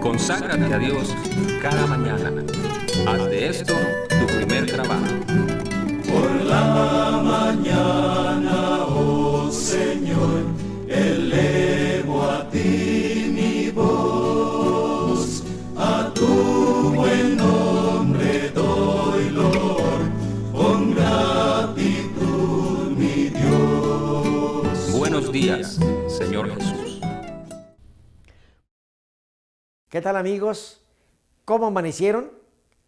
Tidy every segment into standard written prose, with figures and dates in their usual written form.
Conságrate a Dios cada mañana. Haz de esto tu primer trabajo. Por la mañana, oh Señor, elevo a ti mi voz, a tu buen nombre doy loor, con gratitud mi Dios. Buenos días, Señor Jesús. ¿Qué tal, amigos? ¿Cómo amanecieron?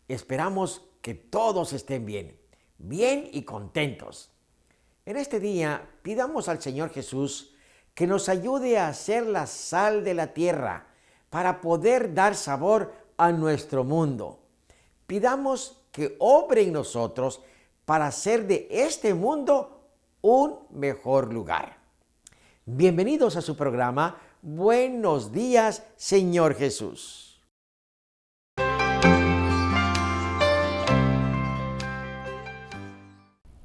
Esperamos que todos estén bien y contentos. En este día pidamos al Señor Jesús que nos ayude a ser la sal de la tierra para poder dar sabor a nuestro mundo. Pidamos que obre en nosotros para hacer de este mundo un mejor lugar. Bienvenidos a su programa Buenos días, Señor Jesús.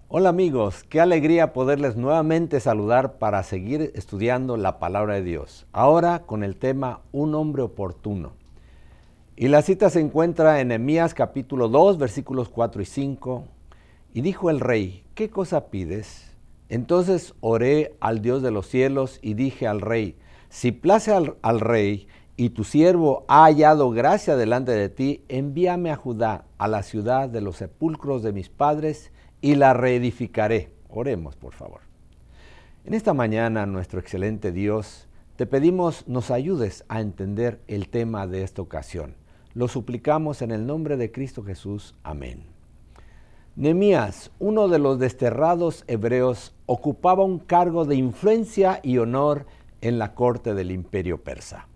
Hola amigos, qué alegría poderles nuevamente saludar para seguir estudiando la palabra de Dios. Ahora con el tema Un hombre oportuno. Y la cita se encuentra en Nehemías capítulo 2, versículos 4 y 5. Y dijo el rey, ¿qué cosa pides? Entonces oré al Dios de los cielos y dije al rey, si place al rey y tu siervo ha hallado gracia delante de ti, envíame a Judá, a la ciudad de los sepulcros de mis padres, y la reedificaré. Oremos, por favor. En esta mañana, nuestro excelente Dios, te pedimos nos ayudes a entender el tema de esta ocasión. Lo suplicamos en el nombre de Cristo Jesús. Amén. Nehemías, uno de los desterrados hebreos, ocupaba un cargo de influencia y honor en la corte del imperio persa.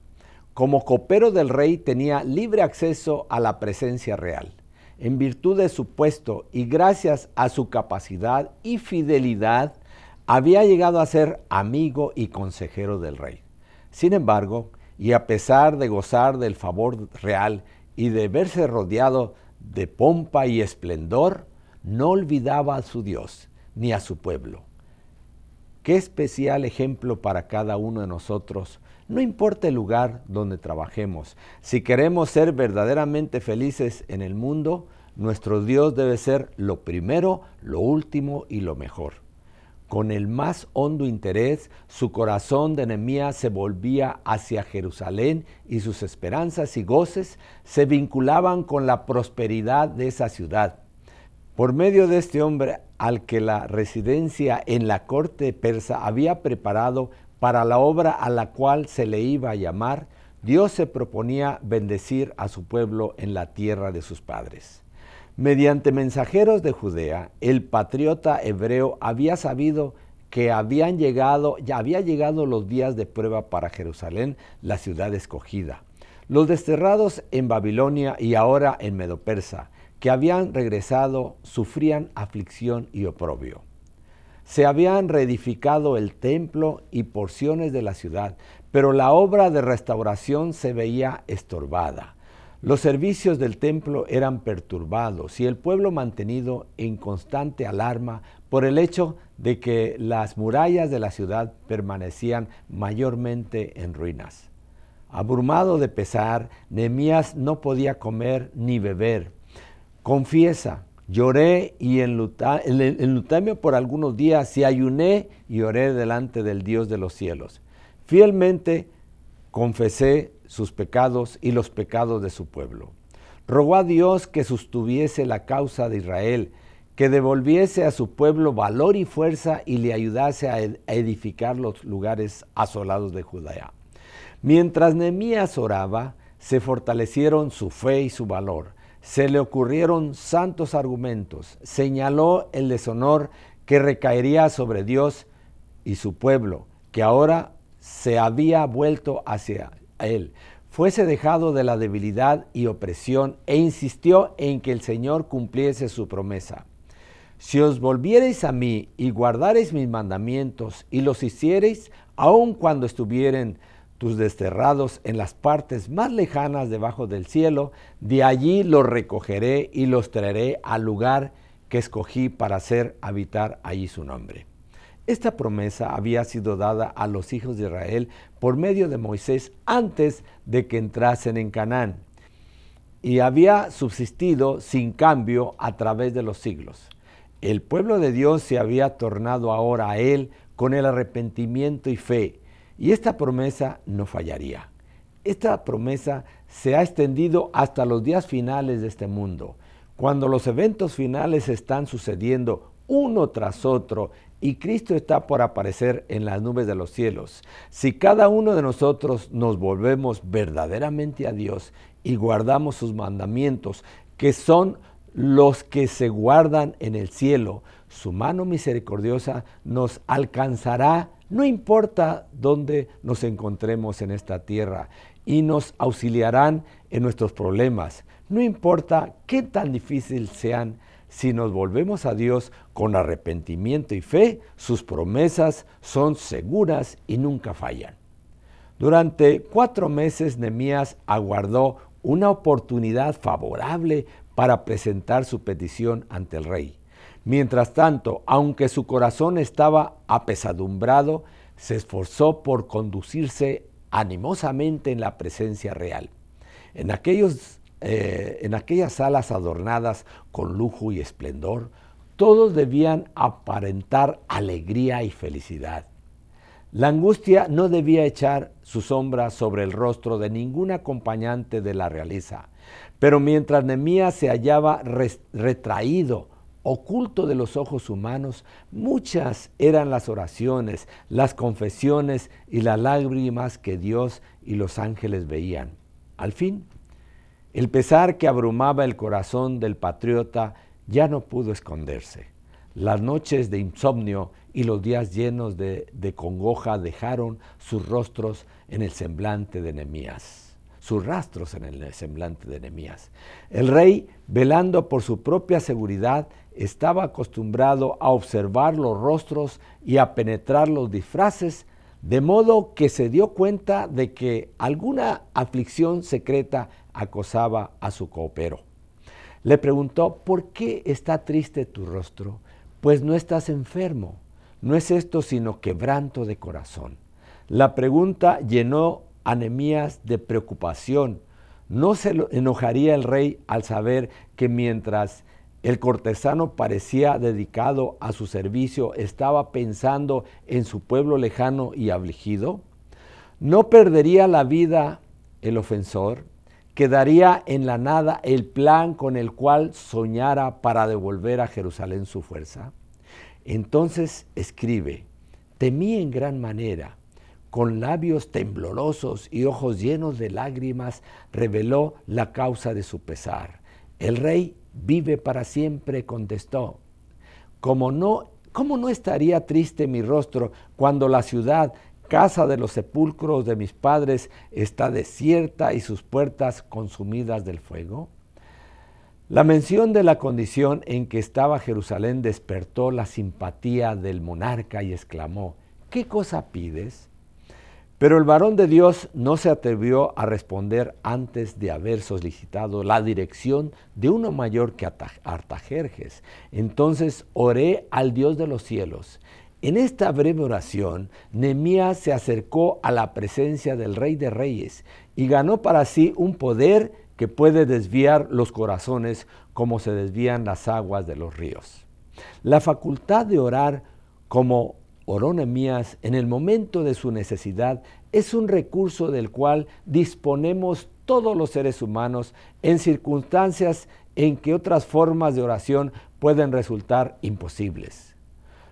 Como copero del rey tenía libre acceso a la presencia real. En virtud de su puesto y gracias a su capacidad y fidelidad, había llegado a ser amigo y consejero del rey. Sin embargo, y a pesar de gozar del favor real y de verse rodeado de pompa y esplendor, no olvidaba a su Dios ni a su pueblo. Qué especial ejemplo para cada uno de nosotros. No importa el lugar donde trabajemos, si queremos ser verdaderamente felices en el mundo, nuestro Dios debe ser lo primero, lo último y lo mejor. Con el más hondo interés, su corazón de Nehemías se volvía hacia Jerusalén y sus esperanzas y goces se vinculaban con la prosperidad de esa ciudad. Por medio de este hombre al que la residencia en la corte persa había preparado para la obra a la cual se le iba a llamar, Dios se proponía bendecir a su pueblo en la tierra de sus padres. Mediante mensajeros de Judea, el patriota hebreo había sabido que ya habían llegado los días de prueba para Jerusalén, la ciudad escogida. Los desterrados en Babilonia y ahora en Medo-Persa, que habían regresado, sufrían aflicción y oprobio. Se habían reedificado el templo y porciones de la ciudad, pero la obra de restauración se veía estorbada. Los servicios del templo eran perturbados y el pueblo mantenido en constante alarma por el hecho de que las murallas de la ciudad permanecían mayormente en ruinas. Abrumado de pesar, Nehemías no podía comer ni beber. Confiesa, lloré y enlutéme por algunos días y ayuné y oré delante del Dios de los cielos. Fielmente confesé sus pecados y los pecados de su pueblo. Rogó a Dios que sostuviese la causa de Israel, que devolviese a su pueblo valor y fuerza y le ayudase a edificar los lugares asolados de Judea. Mientras Nehemías oraba, se fortalecieron su fe y su valor. Se le ocurrieron santos argumentos, señaló el deshonor que recaería sobre Dios y su pueblo, que ahora se había vuelto hacia él. Fuese dejado de la debilidad y opresión e insistió en que el Señor cumpliese su promesa. Si os volviereis a mí y guardareis mis mandamientos y los hiciereis, aun cuando estuvieren tus desterrados en las partes más lejanas debajo del cielo, de allí los recogeré y los traeré al lugar que escogí para hacer habitar allí su nombre. Esta promesa había sido dada a los hijos de Israel por medio de Moisés antes de que entrasen en Canaán y había subsistido sin cambio a través de los siglos. El pueblo de Dios se había tornado ahora a Él con el arrepentimiento y fe, y esta promesa no fallaría. Esta promesa se ha extendido hasta los días finales de este mundo, cuando los eventos finales están sucediendo uno tras otro y Cristo está por aparecer en las nubes de los cielos. Si cada uno de nosotros nos volvemos verdaderamente a Dios y guardamos sus mandamientos, que son los que se guardan en el cielo, su mano misericordiosa nos alcanzará, no importa dónde nos encontremos en esta tierra, y nos auxiliarán en nuestros problemas. No importa qué tan difícil sean, si nos volvemos a Dios con arrepentimiento y fe, sus promesas son seguras y nunca fallan. Durante 4 meses Nehemías aguardó una oportunidad favorable para presentar su petición ante el rey. Mientras tanto, aunque su corazón estaba apesadumbrado, se esforzó por conducirse animosamente en la presencia real. En aquellas salas adornadas con lujo y esplendor, todos debían aparentar alegría y felicidad. La angustia no debía echar su sombra sobre el rostro de ningún acompañante de la realeza. Pero mientras Nehemías se hallaba retraído, oculto de los ojos humanos, muchas eran las oraciones, las confesiones y las lágrimas que Dios y los ángeles veían. Al fin, el pesar que abrumaba el corazón del patriota ya no pudo esconderse. Las noches de insomnio y los días llenos de congoja dejaron sus rostros en el semblante de Nehemías. Sus rastros en el semblante de Nehemías. El rey, velando por su propia seguridad, estaba acostumbrado a observar los rostros y a penetrar los disfraces, de modo que se dio cuenta de que alguna aflicción secreta acosaba a su copero. Le preguntó: ¿por qué está triste tu rostro? Pues no estás enfermo. No es esto sino quebranto de corazón. La pregunta llenó a Nehemías de preocupación. ¿No se enojaría el rey al saber que mientras el cortesano parecía dedicado a su servicio, estaba pensando en su pueblo lejano y afligido? ¿No perdería la vida el ofensor? ¿Quedaría en la nada el plan con el cual soñara para devolver a Jerusalén su fuerza? Entonces escribe: temí en gran manera. Con labios temblorosos y ojos llenos de lágrimas, reveló la causa de su pesar. El rey vive para siempre, contestó. ¿Cómo no estaría triste mi rostro cuando la ciudad, casa de los sepulcros de mis padres, está desierta y sus puertas consumidas del fuego? La mención de la condición en que estaba Jerusalén despertó la simpatía del monarca y exclamó: ¿qué cosa pides? Pero el varón de Dios no se atrevió a responder antes de haber solicitado la dirección de uno mayor que Artajerjes. Entonces oré al Dios de los cielos. En esta breve oración, Nehemías se acercó a la presencia del Rey de Reyes y ganó para sí un poder que puede desviar los corazones como se desvían las aguas de los ríos. La facultad de orar como oró Nehemías en el momento de su necesidad es un recurso del cual disponemos todos los seres humanos en circunstancias en que otras formas de oración pueden resultar imposibles.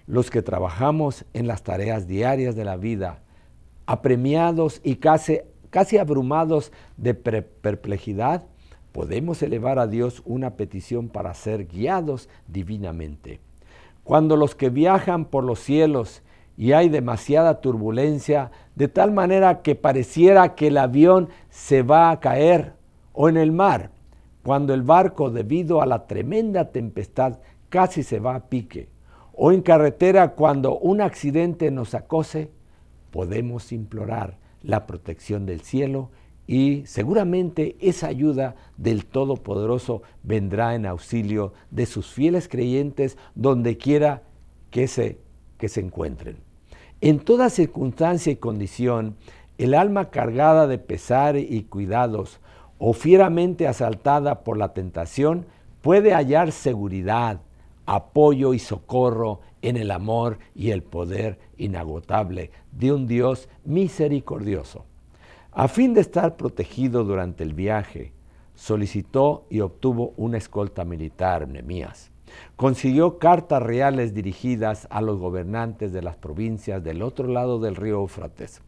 Los que trabajamos en las tareas diarias de la vida, apremiados y casi abrumados de perplejidad, podemos elevar a Dios una petición para ser guiados divinamente. Cuando los que viajan por los cielos y hay demasiada turbulencia, de tal manera que pareciera que el avión se va a caer, o en el mar, cuando el barco, debido a la tremenda tempestad, casi se va a pique, o en carretera cuando un accidente nos acose, podemos implorar la protección del cielo y seguramente esa ayuda del Todopoderoso vendrá en auxilio de sus fieles creyentes donde quiera que se que se encuentren. En toda circunstancia y condición, el alma cargada de pesar y cuidados o fieramente asaltada por la tentación puede hallar seguridad, apoyo y socorro en el amor y el poder inagotable de un Dios misericordioso. A fin de estar protegido durante el viaje, solicitó y obtuvo una escolta militar, Nehemías. Consiguió cartas reales dirigidas a los gobernantes de las provincias del otro lado del río Éufrates,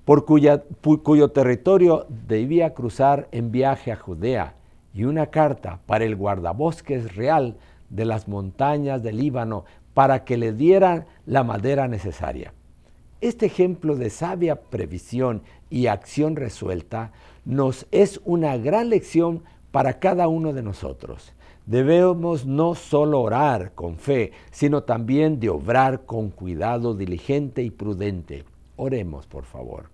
por cuyo territorio debía cruzar en viaje a Judea, y una carta para el guardabosques real de las montañas del Líbano para que le dieran la madera necesaria. Este ejemplo de sabia previsión y acción resuelta nos es una gran lección para cada uno de nosotros. Debemos no solo orar con fe, sino también de obrar con cuidado diligente y prudente. Oremos, por favor.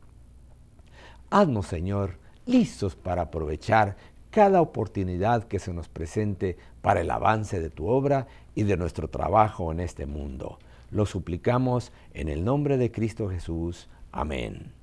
Haznos, Señor, listos para aprovechar cada oportunidad que se nos presente para el avance de tu obra y de nuestro trabajo en este mundo. Lo suplicamos en el nombre de Cristo Jesús. Amén.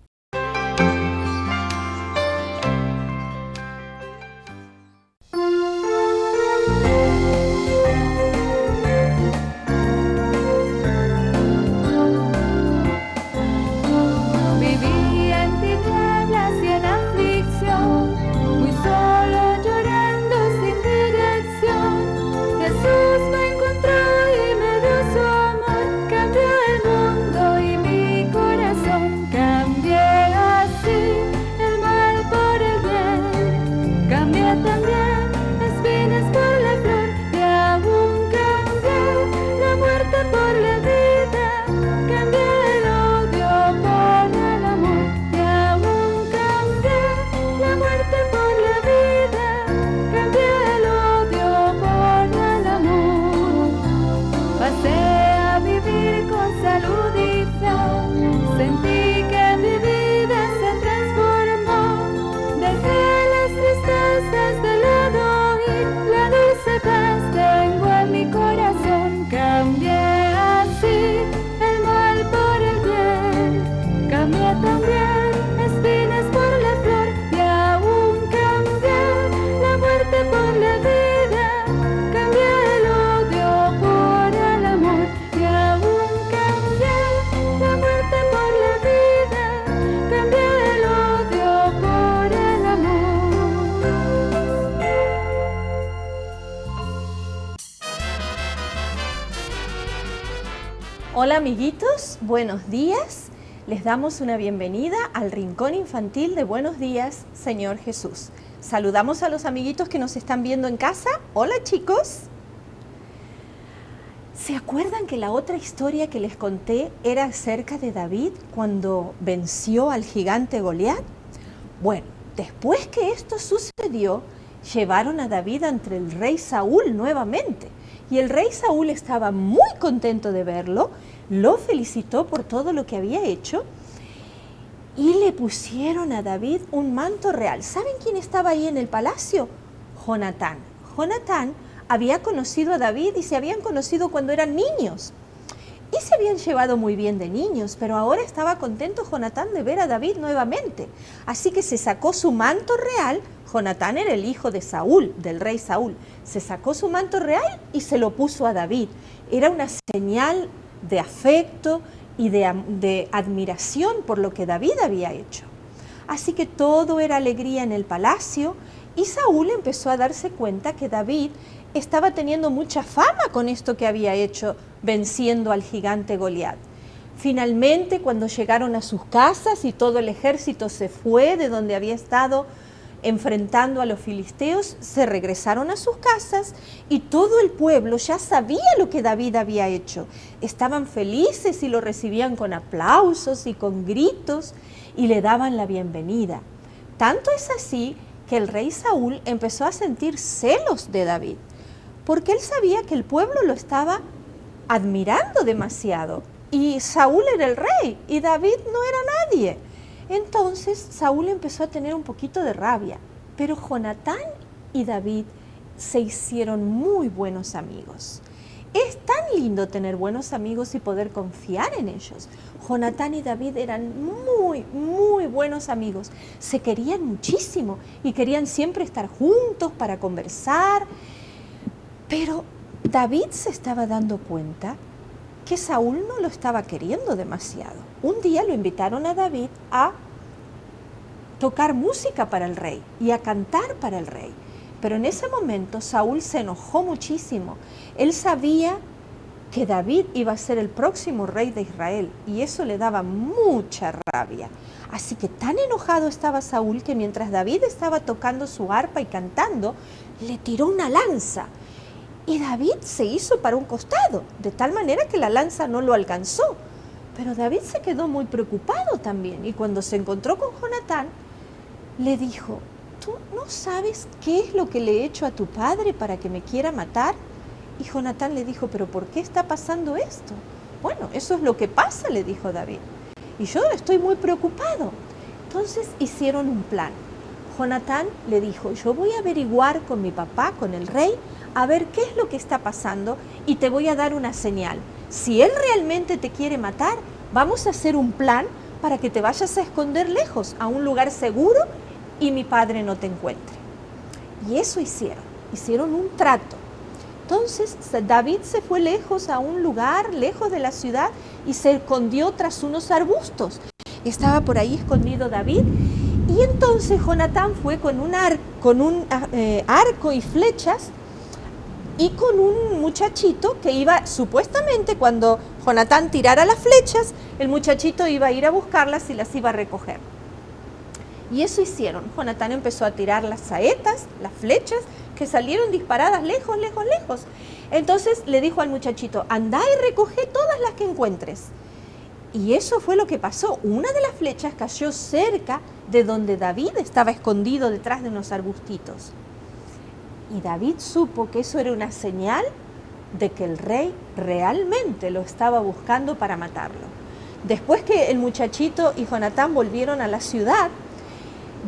Hola amiguitos, buenos días. Les damos una bienvenida al Rincón Infantil de Buenos Días, Señor Jesús. Saludamos a los amiguitos que nos están viendo en casa. Hola chicos. ¿Se acuerdan que la otra historia que les conté era acerca de David cuando venció al gigante Goliat? Bueno, después que esto sucedió, llevaron a David ante el rey Saúl nuevamente. Y el rey Saúl estaba muy contento de verlo, lo felicitó por todo lo que había hecho y le pusieron a David un manto real. ¿Saben quién estaba ahí en el palacio? Jonatán. Jonatán había conocido a David y se habían conocido cuando eran niños. Y se habían llevado muy bien de niños, pero ahora estaba contento Jonatán de ver a David nuevamente. Así que se sacó su manto real. Jonatán era el hijo de Saúl, del rey Saúl. Se sacó su manto real y se lo puso a David. Era una señal de afecto y de admiración por lo que David había hecho. Así que todo era alegría en el palacio y Saúl empezó a darse cuenta que David estaba teniendo mucha fama con esto que había hecho venciendo al gigante Goliat. Finalmente, cuando llegaron a sus casas y todo el ejército se fue de donde había estado enfrentando a los filisteos, se regresaron a sus casas y todo el pueblo ya sabía lo que David había hecho. Estaban felices y lo recibían con aplausos y con gritos y le daban la bienvenida. Tanto es así que el rey Saúl empezó a sentir celos de David, porque él sabía que el pueblo lo estaba admirando demasiado y Saúl era el rey y David no era nadie. Entonces Saúl empezó a tener un poquito de rabia, pero Jonatán y David se hicieron muy buenos amigos. Es tan lindo tener buenos amigos y poder confiar en ellos. Jonatán y David eran muy, muy buenos amigos. Se querían muchísimo y querían siempre estar juntos para conversar. Pero David se estaba dando cuenta que Saúl no lo estaba queriendo demasiado. Un día lo invitaron a David a tocar música para el rey y a cantar para el rey. Pero en ese momento Saúl se enojó muchísimo. Él sabía que David iba a ser el próximo rey de Israel y eso le daba mucha rabia. Así que tan enojado estaba Saúl que mientras David estaba tocando su arpa y cantando, le tiró una lanza. Y David se hizo para un costado, de tal manera que la lanza no lo alcanzó. Pero David se quedó muy preocupado también y cuando se encontró con Jonatán, le dijo: ¿tú no sabes qué es lo que le he hecho a tu padre para que me quiera matar? Y Jonatán le dijo: ¿pero por qué está pasando esto? Bueno, eso es lo que pasa, le dijo David. Y yo estoy muy preocupado. Entonces hicieron un plan. Jonatán le dijo: yo voy a averiguar con mi papá, con el rey, a ver qué es lo que está pasando y te voy a dar una señal. Si él realmente te quiere matar, vamos a hacer un plan para que te vayas a esconder lejos, a un lugar seguro y mi padre no te encuentre. Y eso hicieron un trato. Entonces David se fue lejos a un lugar, lejos de la ciudad y se escondió tras unos arbustos. Estaba por ahí escondido David y entonces Jonatán fue con un arco y flechas y con un muchachito que iba, supuestamente cuando Jonatán tirara las flechas, el muchachito iba a ir a buscarlas y las iba a recoger. Y eso hicieron. Jonatán empezó a tirar las saetas, las flechas, que salieron disparadas lejos, lejos, lejos. Entonces le dijo al muchachito: andá y recoge todas las que encuentres. Y eso fue lo que pasó. Una de las flechas cayó cerca de donde David estaba escondido detrás de unos arbustitos. Y David supo que eso era una señal de que el rey realmente lo estaba buscando para matarlo. Después que el muchachito y Jonatán volvieron a la ciudad,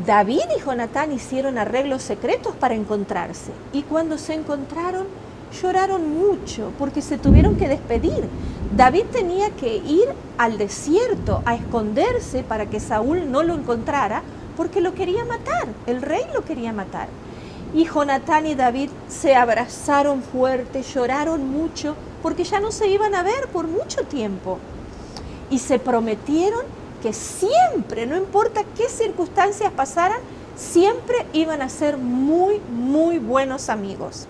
David y Jonatán hicieron arreglos secretos para encontrarse. Y cuando se encontraron, lloraron mucho porque se tuvieron que despedir. David tenía que ir al desierto a esconderse para que Saúl no lo encontrara porque lo quería matar, el rey lo quería matar. Y Jonatán y David se abrazaron fuerte, lloraron mucho porque ya no se iban a ver por mucho tiempo. Y se prometieron que siempre, no importa qué circunstancias pasaran, siempre iban a ser muy, muy buenos amigos.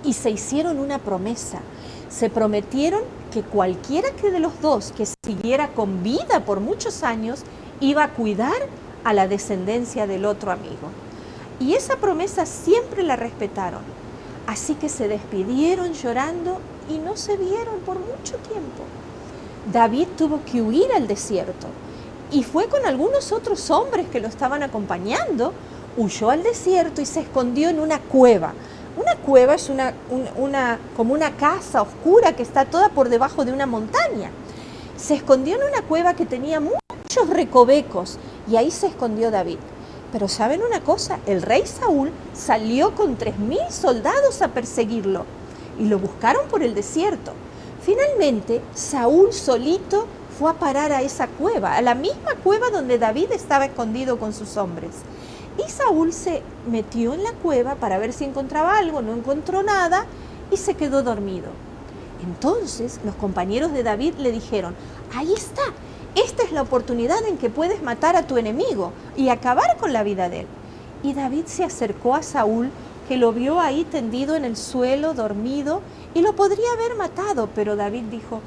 Y se hicieron una promesa. Se prometieron que cualquiera que de los dos que siguiera con vida por muchos años iba a cuidar a la descendencia del otro amigo. Y esa promesa siempre la respetaron. Así que se despidieron llorando y no se vieron por mucho tiempo. David tuvo que huir al desierto y fue con algunos otros hombres que lo estaban acompañando, huyó al desierto y se escondió en una cueva. Una cueva es como una casa oscura que está toda por debajo de una montaña. Se escondió en una cueva que tenía muchos recovecos y ahí se escondió David. Pero ¿saben una cosa? El rey Saúl salió con 3.000 soldados a perseguirlo y lo buscaron por el desierto. Finalmente, Saúl solito fue a parar a esa cueva, a la misma cueva donde David estaba escondido con sus hombres. Y Saúl se metió en la cueva para ver si encontraba algo, no encontró nada y se quedó dormido. Entonces, los compañeros de David le dijeron: ahí está, esta es la oportunidad en que puedes matar a tu enemigo y acabar con la vida de él. Y David se acercó a Saúl, que lo vio ahí tendido en el suelo, dormido, y lo podría haber matado, pero David dijo: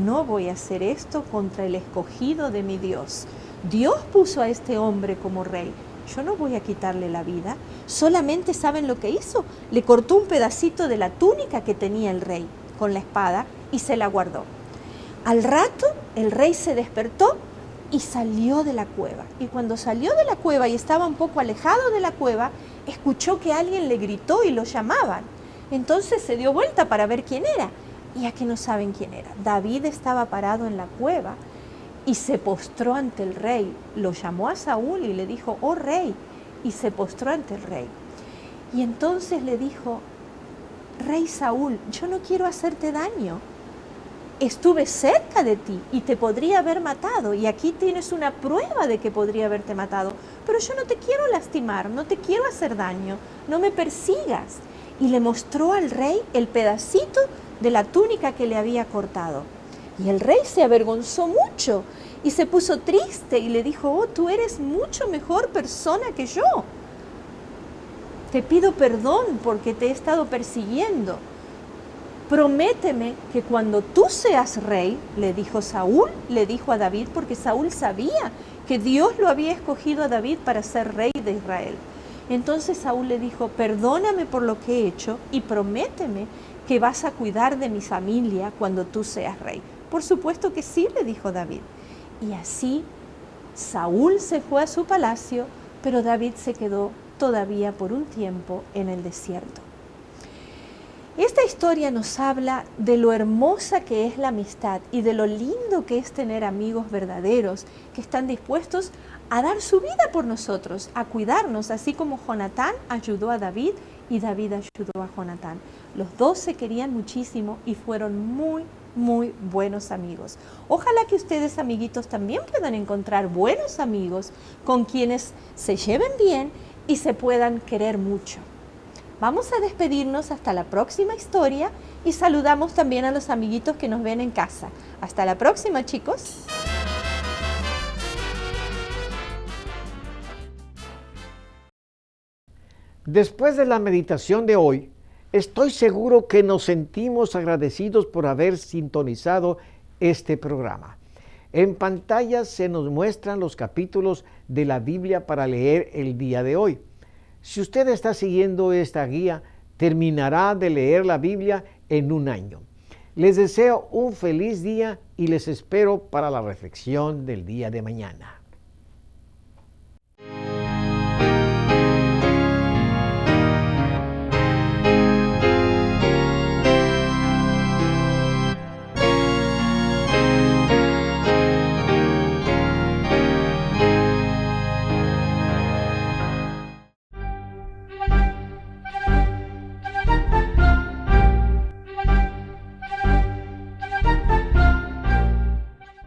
no voy a hacer esto contra el escogido de mi Dios. Dios puso a este hombre como rey. Yo no voy a quitarle la vida. Solamente, ¿saben lo que hizo? Le cortó un pedacito de la túnica que tenía el rey con la espada y se la guardó. Al rato, el rey se despertó y salió de la cueva. Y cuando salió de la cueva y estaba un poco alejado de la cueva, escuchó que alguien le gritó y lo llamaban. Entonces se dio vuelta para ver quién era. Y aquí no saben quién era. David estaba parado en la cueva y se postró ante el rey. Lo llamó a Saúl y le dijo: oh rey. Y se postró ante el rey. Y entonces le dijo: Rey Saúl, yo no quiero hacerte daño. Estuve cerca de ti y te podría haber matado, y aquí tienes una prueba de que podría haberte matado, pero yo no te quiero lastimar, no te quiero hacer daño, no me persigas. Y le mostró al rey el pedacito de la túnica que le había cortado. Y el rey se avergonzó mucho y se puso triste y le dijo, oh, tú eres mucho mejor persona que yo. Te pido perdón porque te he estado persiguiendo. Prométeme que cuando tú seas rey, le dijo Saúl, le dijo a David, porque Saúl sabía que Dios lo había escogido a David para ser rey de Israel. Entonces Saúl le dijo, perdóname por lo que he hecho y prométeme que vas a cuidar de mi familia cuando tú seas rey. Por supuesto que sí, le dijo David. Y así Saúl se fue a su palacio, pero David se quedó todavía por un tiempo en el desierto. Esta historia nos habla de lo hermosa que es la amistad y de lo lindo que es tener amigos verdaderos que están dispuestos a dar su vida por nosotros, a cuidarnos, así como Jonatán ayudó a David y David ayudó a Jonatán. Los dos se querían muchísimo y fueron muy buenos amigos. Ojalá que ustedes, amiguitos, también puedan encontrar buenos amigos con quienes se lleven bien y se puedan querer mucho. Vamos a despedirnos hasta la próxima historia y saludamos también a los amiguitos que nos ven en casa. Hasta la próxima, chicos. Después de la meditación de hoy, estoy seguro que nos sentimos agradecidos por haber sintonizado este programa. En pantalla se nos muestran los capítulos de la Biblia para leer el día de hoy. Si usted está siguiendo esta guía, terminará de leer la Biblia en un año. Les deseo un feliz día y les espero para la reflexión del día de mañana.